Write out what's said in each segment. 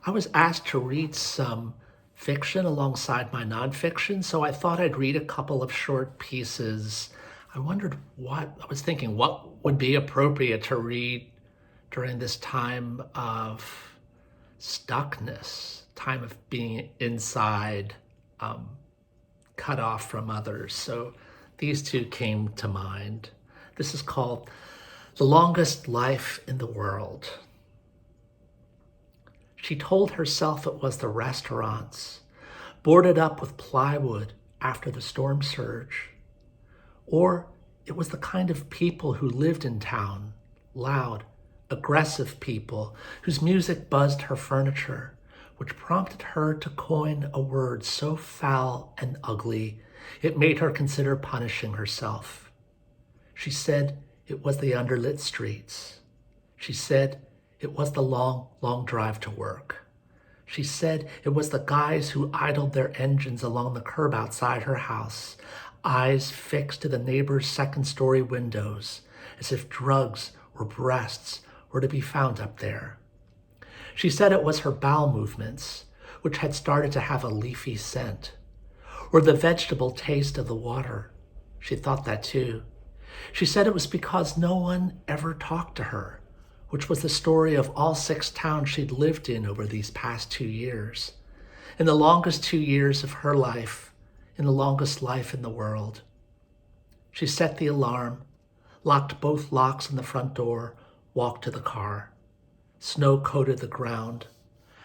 I was asked to read some fiction alongside my nonfiction, so I thought I'd read a couple of short pieces. I was thinking what would be appropriate to read during this time of stuckness, time of being inside, um, cut off from others. So these two came to mind. This is called The Longest Life in the World. She told herself it was the restaurants, boarded up with plywood after the storm surge. Or it was the kind of people who lived in town, loud, aggressive people whose music buzzed her furniture, which prompted her to coin a word so foul and ugly it made her consider punishing herself. She said it was the underlit streets. She said it was the long, long drive to work. She said it was the guys who idled their engines along the curb outside her house, eyes fixed to the neighbor's second-story windows, as if drugs or breasts were to be found up there. She said it was her bowel movements, which had started to have a leafy scent, or the vegetable taste of the water. She thought that too. She said it was because no one ever talked to her, which was the story of all 6 towns she'd lived in over these past 2 years. In the longest 2 years of her life, in the longest life in the world. She set the alarm, locked both locks on the front door, walked to the car. Snow coated the ground.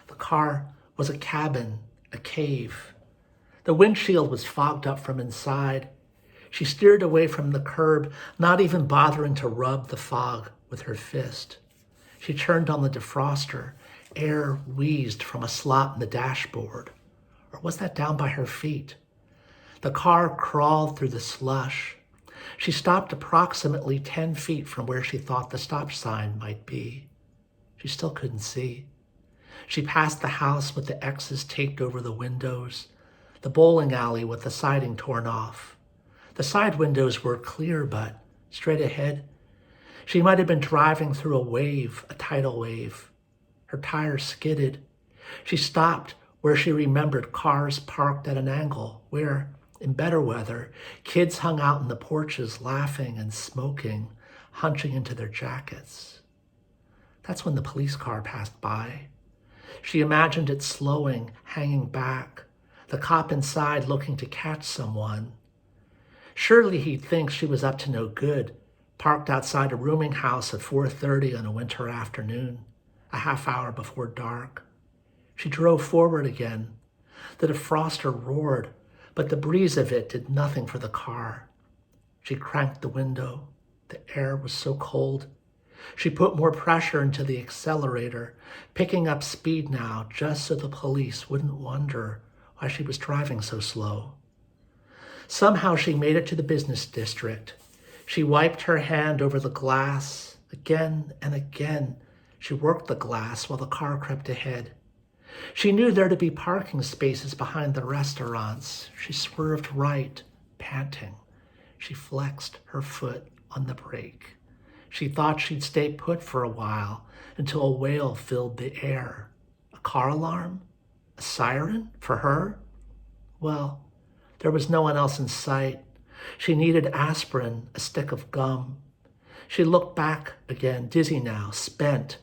The car was a cabin, a cave. The windshield was fogged up from inside. She steered away from the curb, not even bothering to rub the fog with her fist. She turned on the defroster. Air wheezed from a slot in the dashboard. Or was that down by her feet? The car crawled through the slush. She stopped approximately 10 feet from where she thought the stop sign might be. She still couldn't see. She passed the house with the X's taped over the windows, the bowling alley with the siding torn off. The side windows were clear, but straight ahead, she might have been driving through a tidal wave. Her tires skidded. She stopped where she remembered cars parked at an angle, where, in better weather, kids hung out in the porches laughing and smoking, hunching into their jackets. That's when the police car passed by. She imagined it slowing, hanging back, the cop inside looking to catch someone. Surely he'd think she was up to no good, parked outside a rooming house at 4:30 on a winter afternoon, a half hour before dark. She drove forward again. The defroster roared, but the breeze of it did nothing for the car. She cranked the window. The air was so cold. She put more pressure into the accelerator, picking up speed now just so the police wouldn't wonder why she was driving so slow. Somehow she made it to the business district. She wiped her hand over the glass. Again and again, she worked the glass while the car crept ahead. She knew there to be parking spaces behind the restaurants. She swerved right, panting. She flexed her foot on the brake. She thought she'd stay put for a while until a wail filled the air. A car alarm? A siren? For her? Well, there was no one else in sight. She needed aspirin, a stick of gum. She looked back again, dizzy now, spent,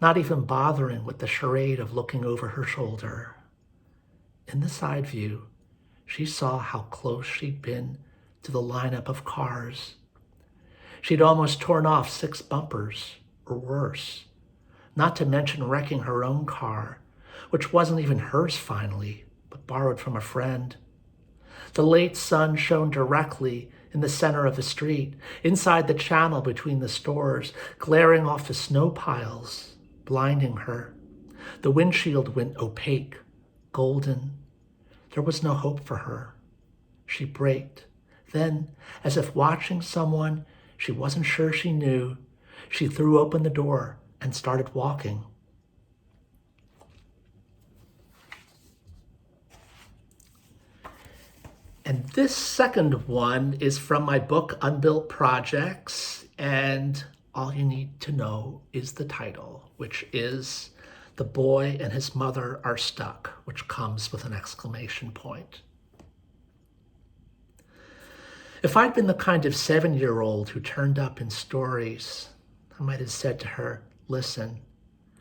not even bothering with the charade of looking over her shoulder. In the side view, she saw how close she'd been to the lineup of cars. She'd almost torn off 6 bumpers, or worse, not to mention wrecking her own car, which wasn't even hers finally, but borrowed from a friend. The late sun shone directly in the center of the street, inside the channel between the stores, glaring off the snow piles, blinding her. The windshield went opaque, golden. There was no hope for her. She braked. Then, as if watching someone she wasn't sure she knew, she threw open the door and started walking. And this second one is from my book, Unbuilt Projects, and all you need to know is the title, which is The boy and his mother are stuck, which comes with an exclamation point. If I'd been the kind of 7-year-old who turned up in stories, I might have said to her, listen,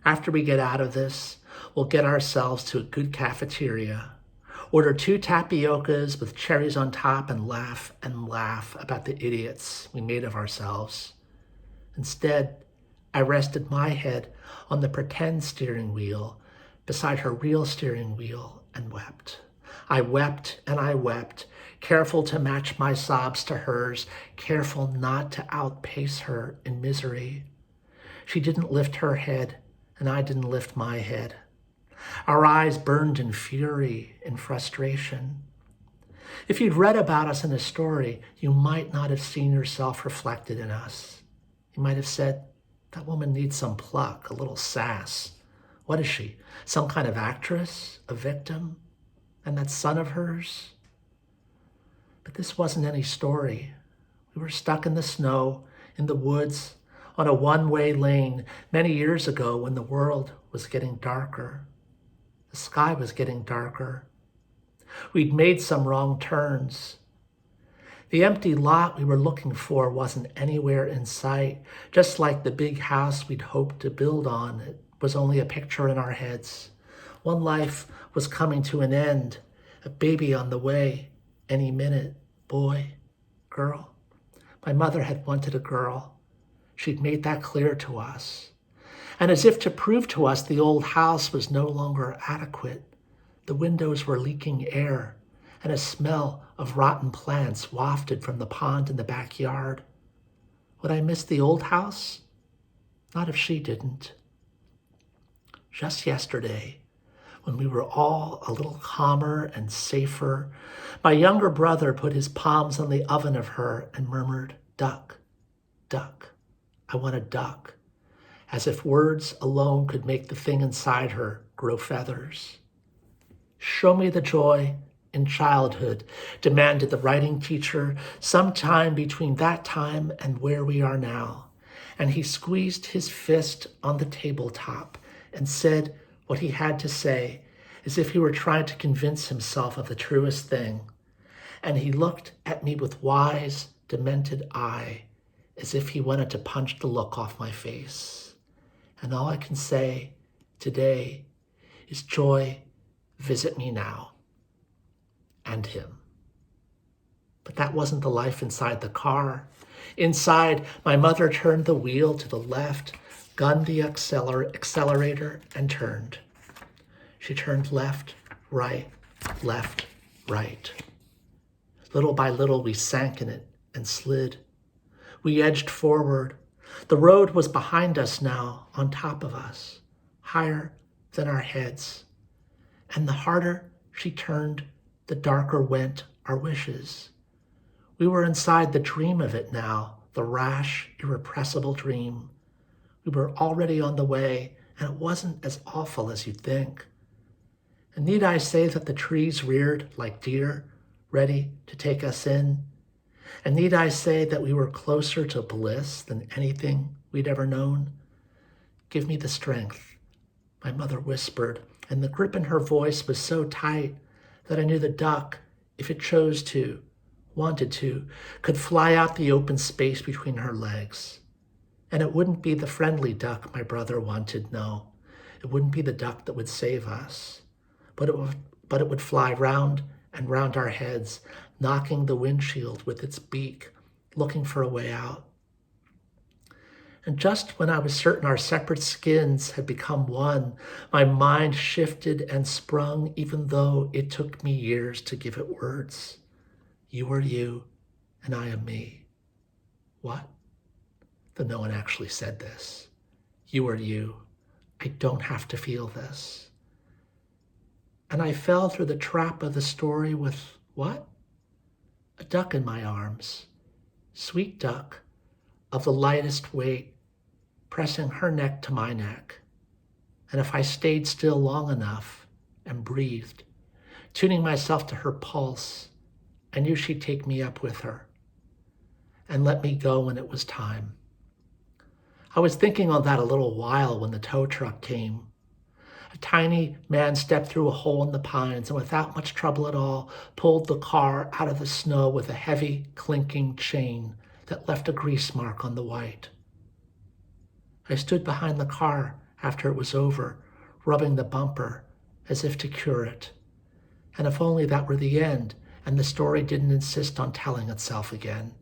after we get out of this, we'll get ourselves to a good cafeteria, order 2 tapiocas with cherries on top and laugh about the idiots we made of ourselves. Instead, I rested my head on the pretend steering wheel beside her real steering wheel and wept. I wept and I wept, careful to match my sobs to hers, careful not to outpace her in misery. She didn't lift her head, and I didn't lift my head. Our eyes burned in fury, in frustration. If you'd read about us in a story, you might not have seen yourself reflected in us. You might have said, that woman needs some pluck, a little sass. What is she, some kind of actress, a victim? And that son of hers? But this wasn't any story. We were stuck in the snow, in the woods, on a one-way lane many years ago when the world was getting darker. The sky was getting darker. We'd made some wrong turns. The empty lot we were looking for wasn't anywhere in sight, just like the big house we'd hoped to build on. It was only a picture in our heads. One life was coming to an end, a baby on the way, any minute, boy, girl. My mother had wanted a girl. She'd made that clear to us. And as if to prove to us the old house was no longer adequate, the windows were leaking air, and a smell of rotten plants wafted from the pond in the backyard. Would I miss the old house? Not if she didn't. Just yesterday, when we were all a little calmer and safer, my younger brother put his palms on the oven of her and murmured, duck, duck, I want a duck, as if words alone could make the thing inside her grow feathers. Show me the joy in childhood, demanded the writing teacher, sometime between that time and where we are now. And he squeezed his fist on the tabletop and said what he had to say, as if he were trying to convince himself of the truest thing. And he looked at me with wise, demented eye, as if he wanted to punch the look off my face. And all I can say today is, joy, visit me now. And him. But that wasn't the life inside the car. Inside, my mother turned the wheel to the left, gunned the accelerator, and turned. She turned left, right. Little by little, we sank in it and slid. We edged forward. The road was behind us now, on top of us, higher than our heads. And the harder she turned, the darker went our wishes. We were inside the dream of it now, the rash, irrepressible dream. We were already on the way, and it wasn't as awful as you'd think. And need I say that the trees reared like deer, ready to take us in? And need I say that we were closer to bliss than anything we'd ever known? Give me the strength, my mother whispered, and the grip in her voice was so tight that I knew the duck, if it chose to, wanted to, could fly out the open space between her legs. And it wouldn't be the friendly duck my brother wanted, no. It wouldn't be the duck that would save us. But it would fly round and round our heads, knocking the windshield with its beak, looking for a way out. And just when I was certain our separate skins had become one, my mind shifted and sprung, even though it took me years to give it words. You are you, and I am me. What? Though no one actually said this. You are you. I don't have to feel this. And I fell through the trap of the story with what? A duck in my arms. Sweet duck, of the lightest weight, pressing her neck to my neck. And if I stayed still long enough and breathed, tuning myself to her pulse, I knew she'd take me up with her and let me go when it was time. I was thinking on that a little while when the tow truck came. A tiny man stepped through a hole in the pines and without much trouble at all pulled the car out of the snow with a heavy, clinking chain that left a grease mark on the white. I stood behind the car after it was over, rubbing the bumper as if to cure it. And if only that were the end and the story didn't insist on telling itself again.